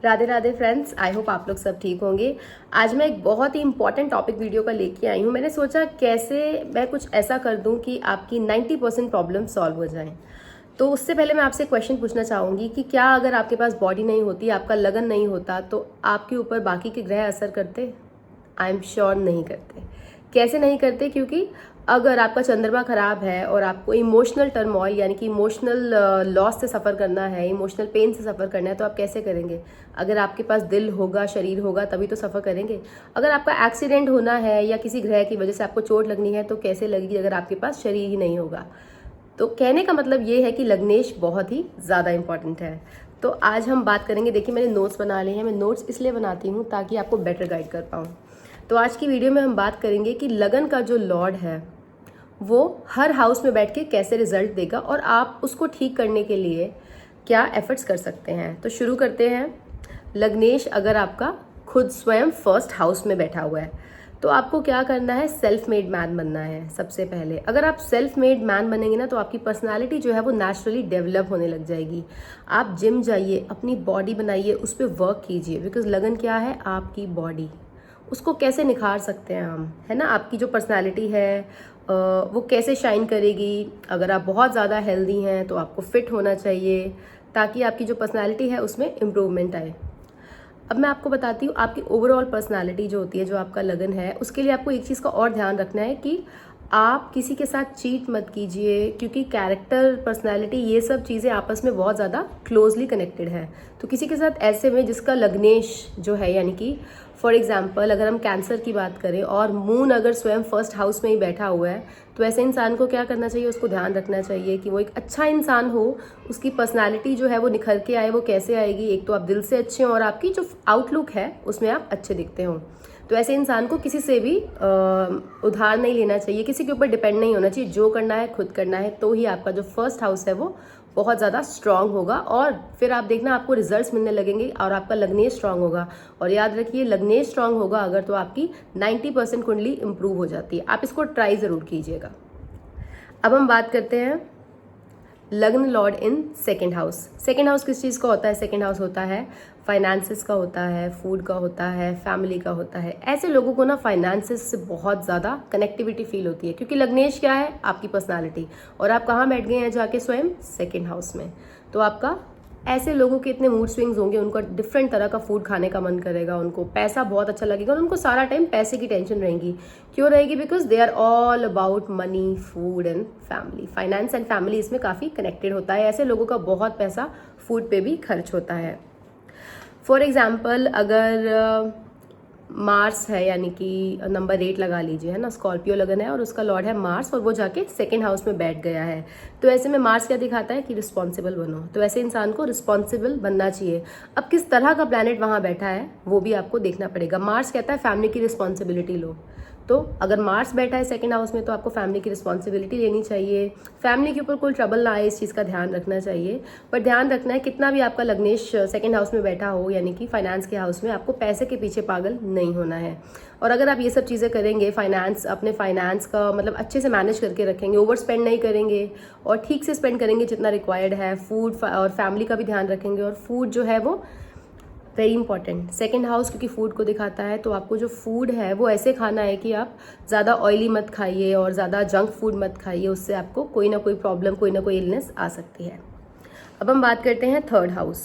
Radhe Radhe friends, I hope आप लोग सब ठीक होंगे। आज मैं एक बहुत ही इंपॉर्टेंट टॉपिक वीडियो का लेके आई हूँ। मैंने सोचा कैसे मैं कुछ ऐसा कर दूँ कि आपकी 90% प्रॉब्लम सॉल्व हो जाएं। तो उससे पहले मैं आपसे क्वेश्चन पूछना चाहूँगी कि क्या अगर आपके पास बॉडी नहीं होती, आपका लगन नहीं होता, तो आपके ऊपर बाकी के ग्रह असर करते? आई एम श्योर नहीं करते। कैसे नहीं करते? क्योंकि अगर आपका चंद्रमा खराब है और आपको इमोशनल टर्मोइल यानी कि इमोशनल लॉस से सफ़र करना है, इमोशनल पेन से सफ़र करना है, तो आप कैसे करेंगे? अगर आपके पास दिल होगा, शरीर होगा, तभी तो सफ़र करेंगे। अगर आपका एक्सीडेंट होना है या किसी ग्रह की वजह से आपको चोट लगनी है, तो कैसे लगेगी अगर आपके पास शरीर ही नहीं होगा? तो कहने का मतलब ये है कि लग्नेश बहुत ही ज़्यादा इंपॉर्टेंट है। तो आज हम बात करेंगे। देखिए, मैंने नोट्स बना लिए हैं। मैं नोट्स इसलिए बनाती हूँ ताकि आपको बेटर गाइड कर पाऊँ। तो आज की वीडियो में हम बात करेंगे कि लगन का जो लॉर्ड है वो हर हाउस में बैठ के कैसे रिजल्ट देगा और आप उसको ठीक करने के लिए क्या एफर्ट्स कर सकते हैं। तो शुरू करते हैं। लग्नेश अगर आपका खुद स्वयं फर्स्ट हाउस में बैठा हुआ है तो आपको क्या करना है? सेल्फ मेड मैन बनना है सबसे पहले। अगर आप सेल्फ मेड मैन बनेंगे ना, तो आपकी पर्सनालिटी जो है वो नेचुरली डेवलप होने लग जाएगी। आप जिम जाइए, अपनी बॉडी बनाइए, उस पर वर्क कीजिए। बिकॉज लगन क्या है? आपकी बॉडी। उसको कैसे निखार सकते हैं हम, है ना? आपकी जो पर्सनालिटी है वो कैसे शाइन करेगी? अगर आप बहुत ज़्यादा हेल्दी हैं तो आपको फिट होना चाहिए ताकि आपकी जो पर्सनालिटी है उसमें इम्प्रूवमेंट आए। अब मैं आपको बताती हूँ, आपकी ओवरऑल पर्सनालिटी जो होती है, जो आपका लगन है, उसके लिए आपको एक चीज़ का और ध्यान रखना है कि आप किसी के साथ चीट मत कीजिए, क्योंकि कैरेक्टर, पर्सनालिटी, ये सब चीज़ें आपस में बहुत ज़्यादा क्लोजली कनेक्टेड है। तो किसी के साथ ऐसे में जिसका लग्नेश जो है, यानी कि फॉर एग्जाम्पल अगर हम कैंसर की बात करें और मून अगर स्वयं फर्स्ट हाउस में ही बैठा हुआ है, तो ऐसे इंसान को क्या करना चाहिए? उसको ध्यान रखना चाहिए कि वो एक अच्छा इंसान हो, उसकी पर्सनालिटी जो है वो निखर के आए। वो कैसे आएगी? एक तो आप दिल से अच्छे हो और आपकी जो आउटलुक है उसमें आप अच्छे दिखते हो। तो ऐसे इंसान को किसी से भी उधार नहीं लेना चाहिए, किसी के ऊपर डिपेंड नहीं होना चाहिए। जो करना है खुद करना है, तो ही आपका जो फर्स्ट हाउस है वो बहुत ज़्यादा स्ट्रांग होगा और फिर आप देखना आपको रिजल्ट्स मिलने लगेंगे और आपका लग्नेश स्ट्रांग होगा। और याद रखिए, लग्नेश स्ट्रांग होगा अगर, तो आपकी 90% कुंडली इंप्रूव हो जाती है। आप इसको ट्राई ज़रूर कीजिएगा। अब हम बात करते हैं लग्न Lord in second house. Second house किस चीज़ का होता है? सेकेंड हाउस होता है फाइनेंसेस का, होता है फूड का, होता है फैमिली का, होता है। ऐसे लोगों को ना फाइनेंसेस से बहुत ज़्यादा कनेक्टिविटी फील होती है, क्योंकि लग्नेश क्या है? आपकी पर्सनालिटी। और आप कहाँ बैठ गए हैं जाके? स्वयं सेकेंड हाउस में। तो आपका ऐसे लोगों के इतने मूड स्विंग्स होंगे, उनको डिफरेंट तरह का फूड खाने का मन करेगा, उनको पैसा बहुत अच्छा लगेगा और उनको सारा टाइम पैसे की टेंशन रहेगी। क्यों रहेगी? Because they are all about money, food and family. Finance and family इसमें काफ़ी कनेक्टेड होता है। ऐसे लोगों का बहुत पैसा फूड पे भी खर्च होता है। फॉर एग्जाम्पल अगर मार्स है, यानी कि नंबर 8 लगा लीजिए, है ना, स्कॉर्पियो लगन है और उसका लॉर्ड है मार्स और वो जाके सेकेंड हाउस में बैठ गया है। तो ऐसे में मार्स क्या दिखाता है? कि रिस्पॉन्सिबल बनो। तो ऐसे इंसान को रिस्पॉन्सिबल बनना चाहिए। अब किस तरह का प्लैनेट वहाँ बैठा है वो भी आपको देखना पड़ेगा। मार्स कहता है फैमिली की रिस्पॉन्सिबिलिटी लो। तो अगर मार्स बैठा है सेकेंड हाउस में, तो आपको फैमिली की रिस्पॉन्सिबिलिटी लेनी चाहिए। फैमिली के ऊपर कोई ट्रबल ना आए, इस चीज़ का ध्यान रखना चाहिए। पर ध्यान रखना है, कितना भी आपका लग्नेश सेकेंड हाउस में बैठा हो, यानी कि फाइनेंस के हाउस में, आपको पैसे के पीछे पागल नहीं होना है। और अगर आप ये सब चीज़ें करेंगे, अपने फाइनेंस का मतलब अच्छे से मैनेज करके रखेंगे, ओवर स्पेंड नहीं करेंगे और ठीक से स्पेंड करेंगे जितना रिक्वायर्ड है, फूड और फैमिली का भी ध्यान रखेंगे। और फूड जो है वो वेरी इंपॉर्टेंट, सेकेंड हाउस क्योंकि फूड को दिखाता है। तो आपको जो फूड है वो ऐसे खाना है कि आप ज़्यादा ऑयली मत खाइए और ज़्यादा जंक फूड मत खाइए, उससे आपको कोई ना कोई प्रॉब्लम, कोई ना कोई इलनेस आ सकती है। अब हम बात करते हैं थर्ड हाउस।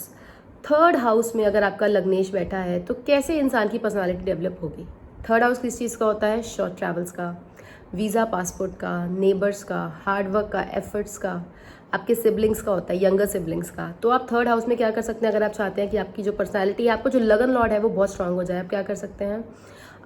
थर्ड हाउस में अगर आपका लग्नेश बैठा है तो कैसे इंसान की पर्सनालिटी डेवलप होगी? थर्ड हाउस किस चीज़ का होता है? शॉर्ट ट्रैवल्स का, वीज़ा पासपोर्ट का, नेबर्स का, हार्डवर्क का, एफर्ट्स का, आपके सिबलिंग्स का होता है, यंगर सिबलिंग्स का। तो आप थर्ड हाउस में क्या कर सकते हैं? अगर आप चाहते हैं कि आपकी जो पर्सनालिटी है, आपको जो लगन लॉर्ड है वो बहुत स्ट्रांग हो जाए, आप क्या कर सकते हैं?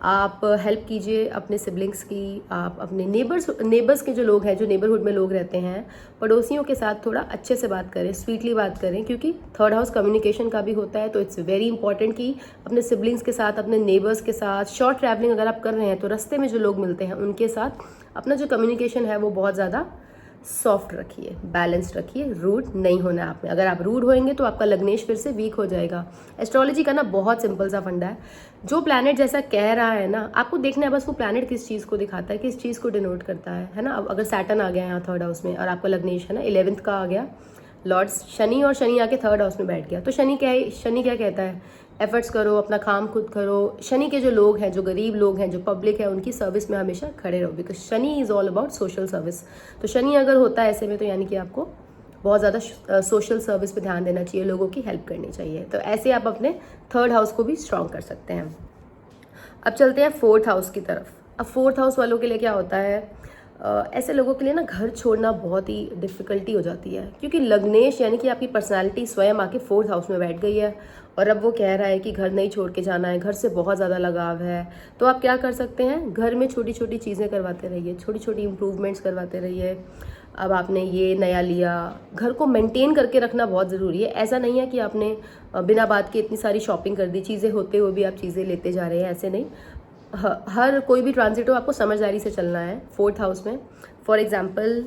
आप हेल्प कीजिए अपने सिबलिंग्स की। आप अपने नेबर्स के जो लोग हैं, जो नेबरहुड में लोग रहते हैं, पड़ोसियों के साथ थोड़ा अच्छे से बात करें, स्वीटली बात करें, क्योंकि थर्ड हाउस कम्युनिकेशन का भी होता है। तो इट्स वेरी इंपॉर्टेंट कि अपने सिबलिंग्स के साथ, अपने नेबर्स के साथ, शॉर्ट ट्रैवलिंग अगर आप कर रहे हैं तो रास्ते में जो लोग मिलते हैं उनके साथ अपना जो कम्युनिकेशन है वो बहुत ज़्यादा सॉफ्ट रखिए, बैलेंस्ड रखिए। रूड नहीं होना है आप में। अगर आप रूड होएंगे तो आपका लग्नेश फिर से वीक हो जाएगा। एस्ट्रोलॉजी का ना बहुत सिंपल सा फंडा है, जो प्लैनेट जैसा कह रहा है ना, आपको देखना है बस वो प्लैनेट किस चीज़ को दिखाता है, किस चीज़ को डिनोट करता है ना। अब अगर सैटर्न आ गया यहाँ थर्ड हाउस में और आपका लग्नेश है ना 11th का आ गया, लॉर्ड शनि, और शनि आके थर्ड हाउस में बैठ गया। तो शनि क्या कहता है, एफर्ट्स करो, अपना काम खुद करो। शनि के जो लोग हैं, जो गरीब लोग हैं, जो पब्लिक है, उनकी सर्विस में हमेशा खड़े रहो, because Shani is all about social service. तो शनि अगर होता है ऐसे में, तो यानी कि आपको बहुत ज़्यादा सोशल सर्विस पे ध्यान देना चाहिए, लोगों की हेल्प करनी चाहिए। तो ऐसे आप अपने थर्ड हाउस को भी स्ट्रॉन्ग कर सकते हैं। अब चलते हैं फोर्थ हाउस की तरफ। अब फोर्थ हाउस वालों के लिए क्या होता है, ऐसे लोगों के लिए ना घर छोड़ना बहुत ही डिफ़िकल्टी हो जाती है, क्योंकि लग्नेश यानी कि आपकी पर्सनालिटी स्वयं आके फोर्थ हाउस में बैठ गई है, और अब वो कह रहा है कि घर नहीं छोड़ के जाना है, घर से बहुत ज़्यादा लगाव है। तो आप क्या कर सकते हैं, घर में छोटी छोटी चीज़ें करवाते रहिए, छोटी छोटी इम्प्रूवमेंट्स करवाते रहिए। अब आपने ये नया लिया, घर को मेंटेन करके रखना बहुत ज़रूरी है। ऐसा नहीं है कि आपने बिना बात के इतनी सारी शॉपिंग कर दी, चीज़ें होते हुए भी आप चीज़ें लेते जा रहे हैं, ऐसे नहीं। हर कोई भी ट्रांजिट हो, आपको समझदारी से चलना है फोर्थ हाउस में। फॉर एग्जांपल,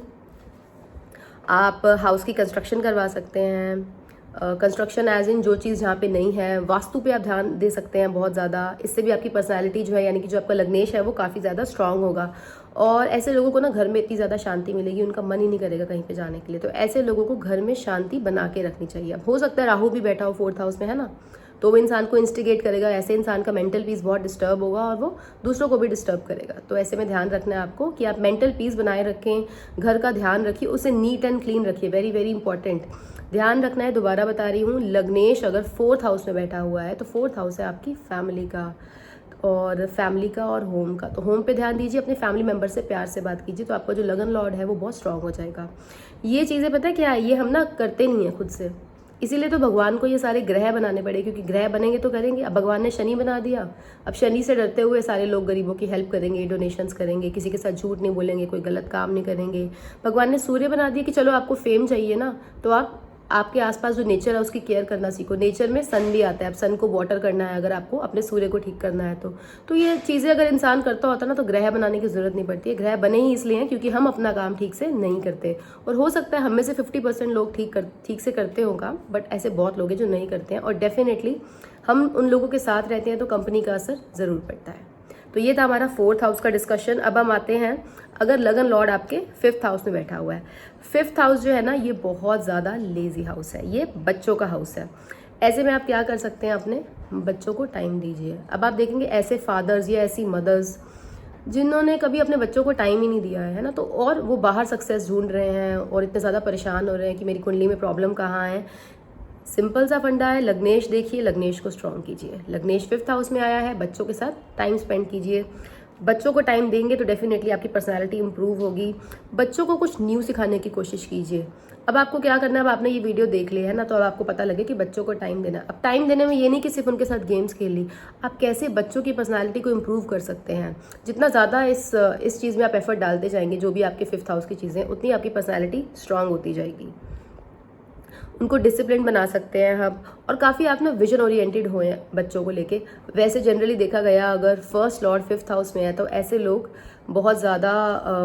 आप हाउस की कंस्ट्रक्शन करवा सकते हैं। कंस्ट्रक्शन एज इन जो चीज़ जहाँ पे नहीं है, वास्तु पे आप ध्यान दे सकते हैं बहुत ज़्यादा। इससे भी आपकी पर्सनालिटी जो है, यानी कि जो आपका लग्नेश है, वो काफ़ी ज़्यादा स्ट्रांग होगा। और ऐसे लोगों को ना घर में इतनी ज़्यादा शांति मिलेगी, उनका मन ही नहीं करेगा कहीं पे जाने के लिए। तो ऐसे लोगों को घर में शांति बना के रखनी चाहिए। अब हो सकता है राहु भी बैठा हो फोर्थ हाउस में, है ना, तो वो इंसान को इंस्टिगेट करेगा। ऐसे इंसान का मेंटल पीस बहुत डिस्टर्ब होगा, और वो दूसरों को भी डिस्टर्ब करेगा। तो ऐसे में ध्यान रखना है आपको कि आप मेंटल पीस बनाए रखें, घर का ध्यान रखिए, उसे नीट एंड क्लीन रखिए। वेरी वेरी इंपॉर्टेंट ध्यान रखना है। दोबारा बता रही हूँ, लग्नेश अगर फोर्थ हाउस में बैठा हुआ है, तो फोर्थ हाउस है आपकी फैमिली का, और फैमिली का और होम का। तो होम पे ध्यान दीजिए, अपने फैमिली मेंबर से प्यार से बात कीजिए, तो आपका जो लगन लॉर्ड है वो बहुत स्ट्रांग हो जाएगा। ये चीज़ें पता है क्या है, ये हम ना करते नहीं हैं खुद से, इसीलिए तो भगवान को ये सारे ग्रह बनाने पड़े, क्योंकि ग्रह बनेंगे तो करेंगे। अब भगवान ने शनि बना दिया, अब शनि से डरते हुए सारे लोग गरीबों की हेल्प करेंगे, डोनेशंस करेंगे, किसी के साथ झूठ नहीं बोलेंगे, कोई गलत काम नहीं करेंगे। भगवान ने सूर्य बना दिया कि चलो आपको फेम चाहिए ना, तो आप आपके आसपास जो नेचर है उसकी केयर करना सीखो। नेचर में सन भी आता है, अब सन को वाटर करना है अगर आपको अपने सूर्य को ठीक करना है तो ये चीज़ें अगर इंसान करता होता ना, तो ग्रह बनाने की जरूरत नहीं पड़ती है। ग्रह बने ही इसलिए हैं क्योंकि हम अपना काम ठीक से नहीं करते, और हो सकता है हम में से 50% लोग ठीक से करते हों काम, बट ऐसे बहुत लोग हैं जो नहीं करते हैं, और डेफिनेटली हम उन लोगों के साथ रहते हैं तो कंपनी का असर ज़रूर पड़ता है। तो ये था हमारा फोर्थ हाउस का डिस्कशन। अब हम आते हैं, अगर लगन लॉर्ड आपके फिफ्थ हाउस में बैठा हुआ है। फिफ्थ हाउस जो है ना, ये बहुत ज़्यादा लेजी हाउस है, ये बच्चों का हाउस है। ऐसे में आप क्या कर सकते हैं, अपने बच्चों को टाइम दीजिए। अब आप देखेंगे ऐसे फादर्स या ऐसी मदर्स जिन्होंने कभी अपने बच्चों को टाइम ही नहीं दिया है ना, तो और वो बाहर सक्सेस ढूंढ रहे हैं और इतने ज़्यादा परेशान हो रहे हैं कि मेरी कुंडली में प्रॉब्लम कहाँ है। सिंपल सा फंडा है, लग्नेश देखिए, लग्नेश को स्ट्रॉन्ग कीजिए। लग्नेश फिफ्थ हाउस में आया है, बच्चों के साथ टाइम स्पेंड कीजिए। बच्चों को टाइम देंगे तो डेफिनेटली आपकी पर्सनालिटी इंप्रूव होगी। बच्चों को कुछ न्यू सिखाने की कोशिश कीजिए। अब आपको क्या करना है, अब आपने ये वीडियो देख लिया है ना, तो अब आपको पता लगे कि बच्चों को टाइम देना। अब टाइम देने में ये नहीं कि सिर्फ उनके साथ गेम्स खेल ली, आप कैसे बच्चों की पर्सनालिटी को इम्प्रूव कर सकते हैं। जितना ज़्यादा इस चीज़ में आप एफर्ट डालते जाएंगे, जो भी आपके फिफ्थ हाउस की चीज़ें, उतनी आपकी पर्सनैलिटी स्ट्रांग होती जाएगी। उनको डिसिप्लिन बना सकते हैं हम, और काफ़ी आप ना विजन ओरिएंटेड हुए हैं बच्चों को लेके। वैसे जनरली देखा गया, अगर फर्स्ट लॉर्ड फिफ्थ हाउस में है तो ऐसे लोग बहुत ज़्यादा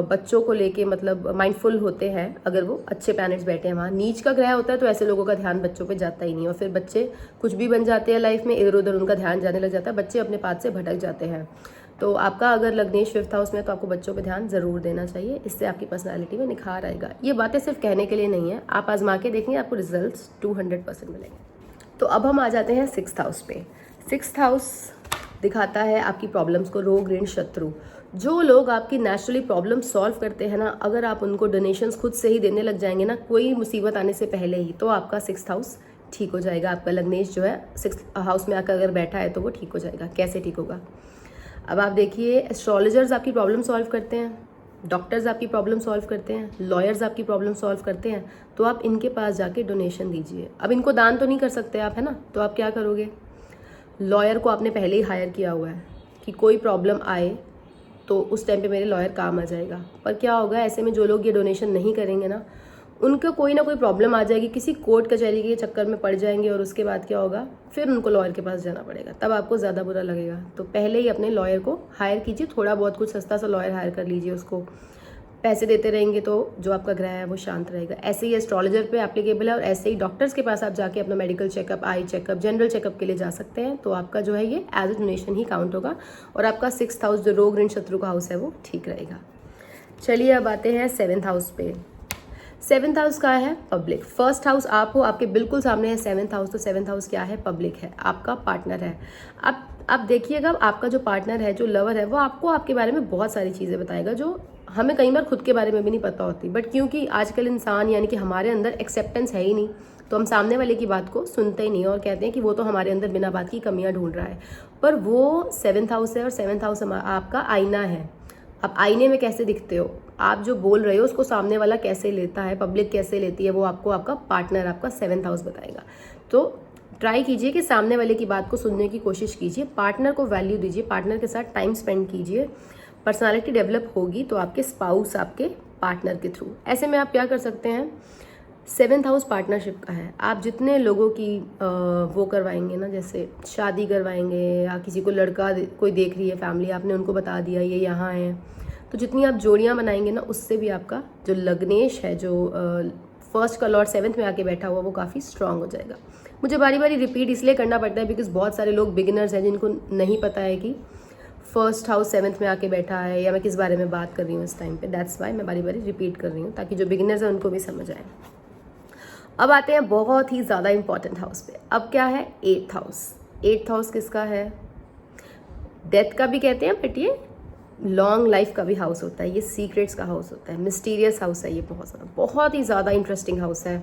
बच्चों को लेके मतलब माइंडफुल होते हैं। अगर वो अच्छे प्लैनेट्स बैठे हैं वहाँ, नीच का ग्रह होता है तो ऐसे लोगों का ध्यान बच्चों पे जाता ही नहीं, और फिर बच्चे कुछ भी बन जाते हैं लाइफ में, इधर उधर उनका ध्यान जाने लग जाता है, बच्चे अपने पाथ से भटक जाते हैं। तो आपका अगर लग्नेश फिफ्थ हाउस में, तो आपको बच्चों पे ध्यान ज़रूर देना चाहिए, इससे आपकी पर्सनालिटी में निखार आएगा। ये बातें सिर्फ कहने के लिए नहीं है, आप आजमा के देखेंगे, आपको रिजल्ट्स 200% मिलेंगे। तो अब हम आ जाते हैं सिक्स्थ हाउस पे। सिक्स्थ हाउस दिखाता है आपकी प्रॉब्लम्स को, रोग ऋण शत्रु। जो लोग आपकी नेचुरली प्रॉब्लम सॉल्व करते हैं ना, अगर आप उनको डोनेशंस खुद से ही देने लग जाएंगे ना, कोई मुसीबत आने से पहले ही, तो आपका सिक्स्थ हाउस ठीक हो जाएगा। आपका लग्नेश जो है सिक्स्थ हाउस में आकर अगर बैठा है तो वो ठीक हो जाएगा। कैसे ठीक होगा, अब आप देखिए, एस्ट्रोलॉजर्स आपकी प्रॉब्लम सॉल्व करते हैं, डॉक्टर्स आपकी प्रॉब्लम सॉल्व करते हैं, लॉयर्स आपकी प्रॉब्लम सॉल्व करते हैं, तो आप इनके पास जाके डोनेशन दीजिए। अब इनको दान तो नहीं कर सकते आप, है ना, तो आप क्या करोगे, लॉयर को आपने पहले ही हायर किया हुआ है कि कोई प्रॉब्लम आए तो उस टाइम पे मेरे लॉयर काम आ जाएगा। पर क्या होगा, ऐसे में जो लोग ये डोनेशन नहीं करेंगे ना, उनको कोई ना कोई प्रॉब्लम आ जाएगी, किसी कोर्ट कचहरी के चक्कर में पड़ जाएंगे, और उसके बाद क्या होगा, फिर उनको लॉयर के पास जाना पड़ेगा, तब आपको ज़्यादा बुरा लगेगा। तो पहले ही अपने लॉयर को हायर कीजिए, थोड़ा बहुत कुछ सस्ता सा लॉयर हायर कर लीजिए, उसको पैसे देते रहेंगे तो जो आपका ग्रह है वो शांत रहेगा। ऐसे ही एस्ट्रोलॉजर पे एप्लीकेबल है, और ऐसे ही डॉक्टर्स के पास आप जाके अपना medical checkup, eye checkup, general checkup के लिए जा सकते हैं, तो आपका जो है ये एज ए डोनेशन ही काउंट होगा, और आपका सिक्स्थ हाउस जो रोग ऋण शत्रु का हाउस है वो ठीक रहेगा। चलिए अब आते हैं सेवेंथ हाउस पे। 7th हाउस क्या है? पब्लिक। फर्स्ट हाउस आप हो, आपके बिल्कुल सामने है 7th हाउस, तो 7th हाउस क्या है? पब्लिक है, आपका पार्टनर है। अब देखिएगा, आपका जो पार्टनर है, जो लवर है, वो आपको आपके बारे में बहुत सारी चीज़ें बताएगा जो हमें कई बार खुद के बारे में भी नहीं पता होती, बट क्योंकि आजकल इंसान यानी कि हमारे अंदर एक्सेप्टेंस है ही नहीं, तो हम सामने वाले की बात को सुनते ही नहीं और कहते हैं कि वो तो हमारे अंदर बिना बात की कमियां ढूंढ रहा है। पर वो 7th हाउस है और 7th हाउस आपका आईना है। आप आईने में कैसे दिखते हो, आप जो बोल रहे हो उसको सामने वाला कैसे लेता है, पब्लिक कैसे लेती है, वो आपको आपका पार्टनर, आपका 7th हाउस बताएगा। तो ट्राई कीजिए कि सामने वाले की बात को सुनने की कोशिश कीजिए, पार्टनर को वैल्यू दीजिए, पार्टनर के साथ टाइम स्पेंड कीजिए। पर्सनालिटी डेवलप होगी तो आपके स्पाउस आपके पार्टनर के थ्रू। ऐसे में आप क्या कर सकते हैं, 7th हाउस पार्टनरशिप का है। आप जितने लोगों की वो करवाएंगे ना, जैसे शादी करवाएंगे या किसी को लड़का कोई देख रही है फैमिली, आपने उनको बता दिया ये यहाँ है, तो जितनी आप जोड़ियाँ बनाएंगे ना, उससे भी आपका जो लग्नेश है, जो फर्स्ट का लॉर्ड 7th में आके बैठा हुआ, वो काफ़ी स्ट्रांग हो जाएगा। मुझे बारी बारी रिपीट इसलिए करना पड़ता है बिकॉज बहुत सारे लोग बिगिनर्स हैं जिनको नहीं पता है कि फर्स्ट हाउस 7th में आके बैठा है या मैं किस बारे में बात कर रही हूँ इस टाइम पे। दैट्स वाई मैं बारी बारी रिपीट कर रही हूँ, ताकि जो बिगिनर्स हैं उनको भी समझ आए। अब आते हैं बहुत ही ज़्यादा इंपॉर्टेंट हाउस पे। अब क्या है? 8th house. 8th हाउस किसका है? डेथ का भी कहते हैं, बट ये लॉन्ग लाइफ का भी हाउस होता है, ये सीक्रेट्स का हाउस होता है, मिस्टीरियस हाउस है ये, बहुत ही ज़्यादा इंटरेस्टिंग हाउस है।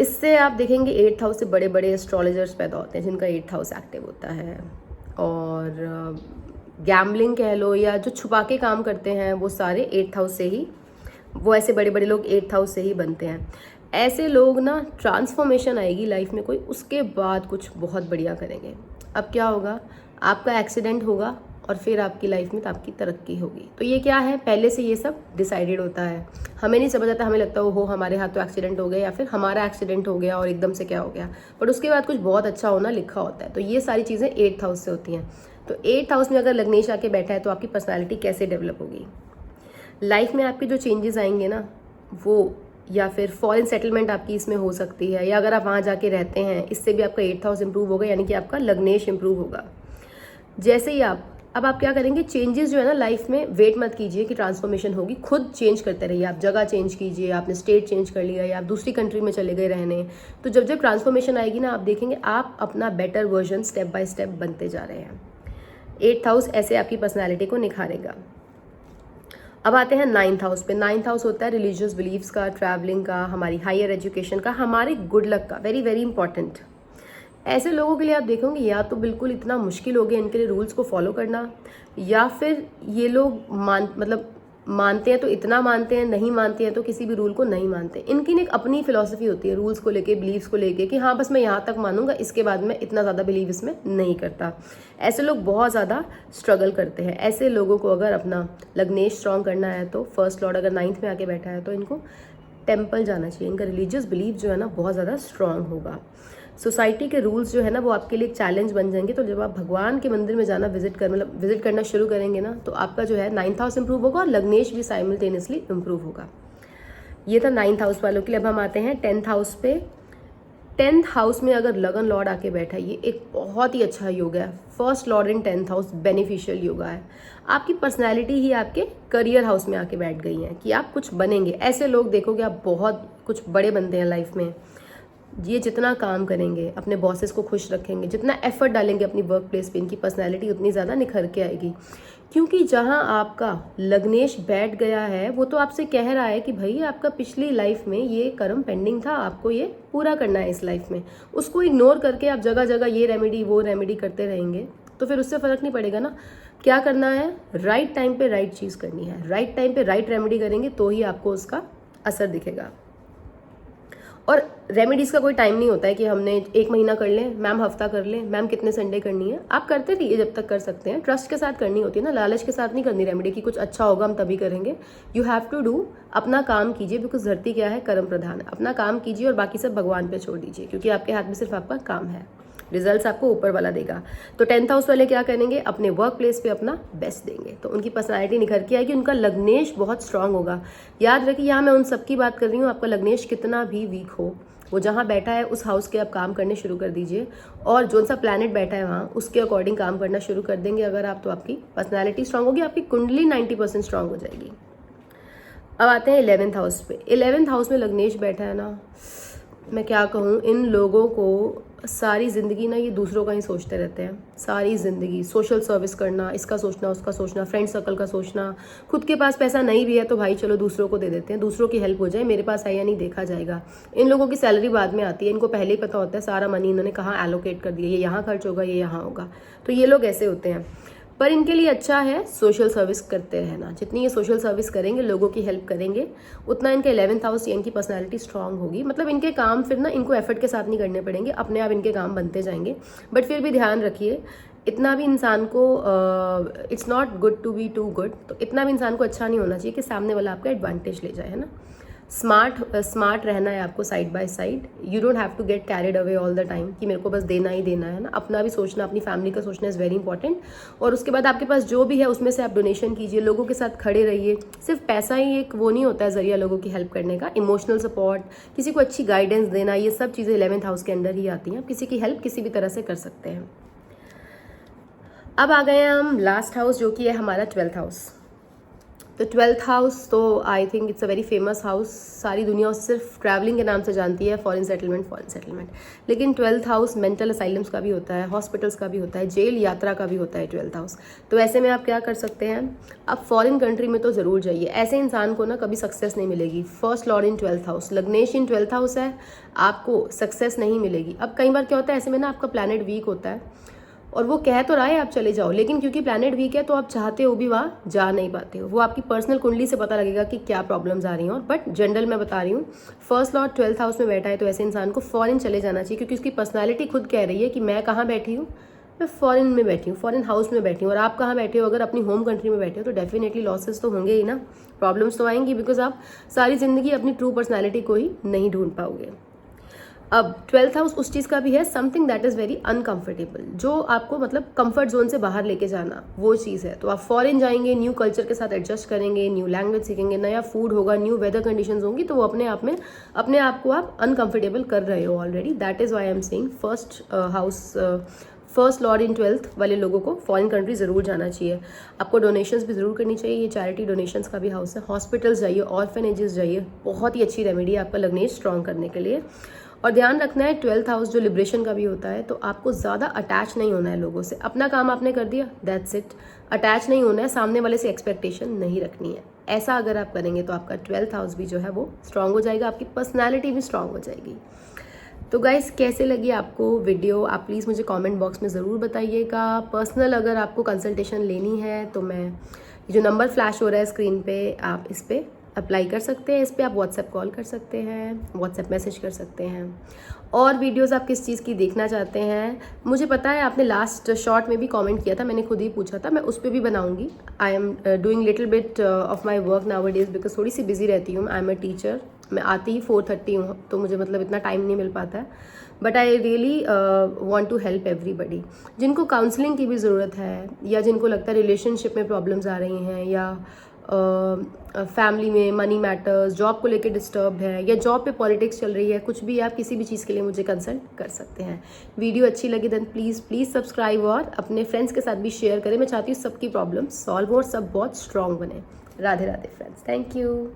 इससे आप देखेंगे 8th हाउस से बड़े बड़े एस्ट्रोलॉजर्स पैदा होते हैं जिनका 8th हाउस एक्टिव होता है। और गैम्बलिंग कह लो या जो छुपा के काम करते हैं, वो सारे 8th हाउस से ही, वो ऐसे बड़े बड़े लोग 8th हाउस से ही बनते हैं। ऐसे लोग ना, ट्रांसफॉर्मेशन आएगी लाइफ में कोई, उसके बाद कुछ बहुत बढ़िया करेंगे। अब क्या होगा? आपका एक्सीडेंट होगा और फिर आपकी लाइफ में तो आपकी तरक्की होगी। तो ये क्या है? पहले से ये सब डिसाइडेड होता है, हमें नहीं समझ आता, हमें लगता है हो हमारे हाथ तो एक्सीडेंट हो गया, या फिर हमारा एक्सीडेंट हो गया और एकदम से क्या हो गया, बट उसके बाद कुछ बहुत अच्छा होना लिखा होता है। तो ये सारी चीज़ें 8th हाउस से होती हैं। तो 8th हाउस में अगर लग्नेश आके बैठा है तो आपकी पर्सनैलिटी कैसे डेवलप होगी, लाइफ में आपके जो चेंजेस आएंगे ना, वो या फिर फॉरेन सेटलमेंट आपकी इसमें हो सकती है, या अगर आप वहाँ जाके रहते हैं, इससे भी आपका 8th हाउस इंप्रूव होगा, यानी कि आपका लग्नेश इंप्रूव होगा। जैसे ही अब आप क्या करेंगे, चेंजेस जो है ना लाइफ में, वेट मत कीजिए कि ट्रांसफॉर्मेशन होगी, खुद चेंज करते रहिए। आप जगह चेंज कीजिए, आपने स्टेट चेंज कर लिया या आप दूसरी कंट्री में चले गए रहने, तो जब जब ट्रांसफॉर्मेशन आएगी ना, आप देखेंगे आप अपना better version step by step बनते जा रहे हैं। 8th हाउस ऐसे आपकी पर्सनैलिटी को निखारेगा। अब आते हैं 9th हाउस पे। 9th हाउस होता है रिलीजियस बिलीव्स का, ट्रैवलिंग का, हमारी हायर एजुकेशन का, हमारे गुड लक का। Very very important. ऐसे लोगों के लिए आप देखोगे या तो बिल्कुल इतना मुश्किल हो गया इनके लिए रूल्स को फॉलो करना, या फिर ये लोग मानते हैं तो इतना मानते हैं, नहीं मानते हैं तो किसी भी रूल को नहीं मानते। इनकी एक अपनी फिलॉसफी होती है रूल्स को लेके, बिलीव्स को लेके, कि हाँ बस मैं यहाँ तक मानूंगा, इसके बाद मैं इतना ज़्यादा बिलीव इसमें नहीं करता। ऐसे लोग बहुत ज़्यादा स्ट्रगल करते हैं। ऐसे लोगों को अगर अपना लग्नेश स्ट्रॉन्ग करना है तो फर्स्ट लॉर्ड अगर 9th में आके बैठा है तो इनको टेम्पल जाना चाहिए। इनका रिलीजियस बिलीव जो है ना बहुत ज़्यादा स्ट्रांग होगा। सोसाइटी के रूल्स जो है ना वो आपके लिए एक चैलेंज बन जाएंगे। तो जब आप भगवान के मंदिर में जाना विजिट करना शुरू करेंगे ना, तो आपका जो है 9th हाउस इंप्रूव होगा और लग्नेश भी साइमल्टेनियसली इंप्रूव होगा। ये था 9th हाउस वालों के लिए। अब हम आते हैं 10th हाउस पे। 10th हाउस में अगर लगन लॉर्ड आके बैठा है, ये एक बहुत ही अच्छा योग है। फर्स्ट लॉर्ड इन 10th हाउस बेनिफिशियल योगा है। आपकी पर्सनैलिटी ही आपके करियर हाउस में आके बैठ गई है कि आप कुछ बनेंगे। ऐसे लोग देखोगे आप बहुत कुछ बड़े बनते हैं लाइफ में। ये जितना काम करेंगे, अपने बॉसेस को खुश रखेंगे, जितना एफर्ट डालेंगे अपनी वर्क प्लेस पे, इनकी पर्सनैलिटी उतनी ज़्यादा निखर के आएगी। क्योंकि जहाँ आपका लग्नेश बैठ गया है वो तो आपसे कह रहा है कि भाई आपका पिछली लाइफ में ये कर्म पेंडिंग था, आपको ये पूरा करना है इस लाइफ में। उसको इग्नोर करके आप जगह जगह ये रेमेडी वो रेमेडी करते रहेंगे तो फिर उससे फ़र्क नहीं पड़ेगा ना। क्या करना है? राइट टाइम पे राइट चीज़ करनी है। राइट टाइम पे राइट रेमेडी करेंगे तो ही आपको उसका असर दिखेगा। और रेमेडीज़ का कोई टाइम नहीं होता है कि हमने 1 महीना कर लें, मैम हफ्ता कर लें, मैम कितने संडे करनी है। आप करते रहिए जब तक कर सकते हैं। ट्रस्ट के साथ करनी होती है ना, लालच के साथ नहीं करनी रेमेडी कि कुछ अच्छा होगा हम तभी करेंगे। यू हैव टू डू, अपना काम कीजिए, बिकॉज धरती क्या है, कर्म प्रधान है। अपना काम कीजिए और बाकी सब भगवान पे छोड़ दीजिए, क्योंकि आपके हाथ में सिर्फ आपका काम है। रिजल्ट्स आपको ऊपर वाला देगा। तो 10th हाउस वाले क्या करेंगे? अपने वर्क प्लेस पे अपना बेस्ट देंगे, तो उनकी पर्सनालिटी निखर के आएगी, उनका लग्नेश बहुत स्ट्रांग होगा। याद रखिए, यहाँ मैं उन सबकी बात कर रही हूँ। आपका लग्नेश कितना भी वीक हो, वो जहाँ बैठा है उस हाउस के आप काम करने शुरू कर दीजिए, और जो सा प्लैनेट बैठा है वहाँ उसके अकॉर्डिंग काम करना शुरू कर देंगे अगर आप, तो आपकी पर्सनैलिटी स्ट्रांग होगी, आपकी कुंडली 90% स्ट्रांग हो जाएगी। अब आते हैं 11th हाउस पे। 11th हाउस में लग्नेश बैठा है ना, मैं क्या कहूँ, इन लोगों को सारी ज़िंदगी ना ये दूसरों का ही सोचते रहते हैं। सारी ज़िंदगी सोशल सर्विस करना, इसका सोचना, उसका सोचना, फ्रेंड सर्कल का सोचना। खुद के पास पैसा नहीं भी है तो भाई चलो दूसरों को दे देते हैं, दूसरों की हेल्प हो जाए, मेरे पास है या नहीं देखा जाएगा। इन लोगों की सैलरी बाद में आती है, इनको पहले ही पता होता है सारा मनी इन्होंने कहाँ एलोकेट कर दिया, ये यहाँ खर्च होगा, ये यहाँ होगा। तो ये लोग ऐसे होते हैं। पर इनके लिए अच्छा है सोशल सर्विस करते रहना। जितनी ये सोशल सर्विस करेंगे, लोगों की हेल्प करेंगे, उतना इनका 11th हाउस या इनकी पर्सनालिटी स्ट्रांग होगी। मतलब इनके काम फिर ना इनको एफर्ट के साथ नहीं करने पड़ेंगे, अपने आप इनके काम बनते जाएंगे। बट फिर भी ध्यान रखिए, इतना भी इंसान को it's not good to be too good. तो इतना भी इंसान को अच्छा नहीं होना चाहिए कि सामने वाला आपका एडवांटेज ले जाए, है ना। स्मार्ट रहना है आपको side by side. You don't have to get carried away all the time कि मेरे को बस देना ही देना है ना। अपना भी सोचना, अपनी फैमिली का सोचना इज़ वेरी इंपॉर्टेंट। और उसके बाद आपके पास जो भी है उसमें से आप डोनेशन कीजिए, लोगों के साथ खड़े रहिए। सिर्फ पैसा ही एक वो नहीं होता है जरिया लोगों की हेल्प करने का। इमोशनल सपोर्ट, किसी को अच्छी गाइडेंस देना, ये सब चीज़ें 11th हाउस के अंदर ही आती हैं। आप किसी की हेल्प किसी भी तरह से कर सकते हैं। अब आ गए हैं हम लास्ट हाउस, जो कि है हमारा 12th हाउस। तो 12th हाउस तो I think it's a very famous house. सारी दुनिया उसे सिर्फ ट्रैवलिंग के नाम से जानती है, फॉरेन सेटलमेंट। लेकिन 12th हाउस मेंटल असाइलम्स का भी होता है, हॉस्पिटल्स का भी होता है, जेल यात्रा का भी होता है 12th हाउस। तो ऐसे में आप क्या कर सकते हैं, आप फॉरेन कंट्री में तो ज़रूर जाइए। ऐसे इंसान को ना कभी सक्सेस नहीं मिलेगी। फर्स्ट लॉर्ड इन 12th हाउस, लग्नेश इन 12th हाउस है, आपको सक्सेस नहीं मिलेगी। अब कई बार क्या होता है, ऐसे में ना आपका प्लैनेट वीक होता है और वो कह तो रहा है आप चले जाओ, लेकिन क्योंकि प्लैनेट वीक है तो आप चाहते हो भी वहाँ जा नहीं पाते हो। वो आपकी पर्सनल कुंडली से पता लगेगा कि क्या प्रॉब्लम्स आ रही हैं। और बट जनरल मैं बता रही हूँ, फर्स्ट लॉर्ड 12th हाउस में बैठा है तो ऐसे इंसान को फॉरेन चले जाना चाहिए, क्योंकि उसकी पर्सनैलिटी खुद कह रही है कि मैं कहाँ बैठी हूँ, मैं फॉरेन में बैठी हूँ, फॉरेन हाउस में बैठी हूँ। और आप कहाँ बैठे हो, अगर अपनी होम कंट्री में बैठे हो तो डेफिनेटली लॉसेस तो होंगे ही ना, प्रॉब्लम्स तो आएंगी, बिकॉज आप सारी ज़िंदगी अपनी ट्रू पर्सनैलिटी को ही नहीं ढूंढ पाओगे। अब 12th हाउस उस चीज़ का भी है, something that is very uncomfortable, जो आपको मतलब कंफर्ट जोन से बाहर लेके जाना, वो चीज़ है। तो आप फॉरेन जाएंगे, न्यू कल्चर के साथ एडजस्ट करेंगे, न्यू लैंग्वेज सीखेंगे, नया फूड होगा, न्यू वेदर कंडीशंस होंगी, तो वो अपने आप में अपने आप को आप अनकंफर्टेबल कर रहे हो already. That is why I am saying first Lord in 12th वाले लोगों को फॉरेन कंट्री ज़रूर जाना चाहिए। आपको डोनेशंस भी ज़रूर करनी चाहिए, ये चैरिटी डोनेशंस का भी हाउस है। हॉस्पिटल्स जाइए, ऑर्फेनेजेस जाइए, बहुत ही अच्छी रेमेडी है आपका लग्नेश स्ट्रॉन्ग करने के लिए। और ध्यान रखना है 12th हाउस जो लिबरेशन का भी होता है, तो आपको ज़्यादा अटैच नहीं होना है लोगों से। अपना काम आपने कर दिया, दैट्स इट। अटैच नहीं होना है, सामने वाले से एक्सपेक्टेशन नहीं रखनी है। ऐसा अगर आप करेंगे तो आपका 12th हाउस भी जो है वो स्ट्रांग हो जाएगा, आपकी पर्सनैलिटी भी स्ट्रांग हो जाएगी। तो गाइस, कैसे लगी आपको वीडियो, आप प्लीज़ मुझे कमेंट बॉक्स में ज़रूर बताइएगा। पर्सनल अगर आपको कंसल्टेशन लेनी है तो मैं जो नंबर फ्लैश हो रहा है स्क्रीन पे, आप इस पर अप्लाई कर सकते हैं। इस पर आप व्हाट्सएप कॉल कर सकते हैं, व्हाट्सएप मैसेज कर सकते हैं। और वीडियोस आप किस चीज़ की देखना चाहते हैं, मुझे पता है आपने लास्ट शॉर्ट में भी कमेंट किया था, मैंने खुद ही पूछा था, मैं उस पर भी बनाऊंगी। I am doing little bit of my work now days, because थोड़ी सी बिजी रहती हूँ। आई एम अ टीचर, मैं आती ही 4:30 हूँ, तो मुझे मतलब इतना टाइम नहीं मिल पाता है। But I really want to help everybody. जिनको काउंसलिंग की भी ज़रूरत है, या जिनको लगता है रिलेशनशिप में प्रॉब्लम्स आ रही हैं, या फैमिली में मनी मैटर्स, जॉब को लेके डिस्टर्ब है, या जॉब पे पॉलिटिक्स चल रही है, कुछ भी, आप किसी भी चीज़ के लिए मुझे कंसल्ट कर सकते हैं। वीडियो अच्छी लगी देन प्लीज़ सब्सक्राइब और अपने फ्रेंड्स के साथ भी शेयर करें। मैं चाहती हूँ सबकी प्रॉब्लम सॉल्व हो और सब बहुत स्ट्रॉन्ग बने। Radhe Radhe friends, thank you.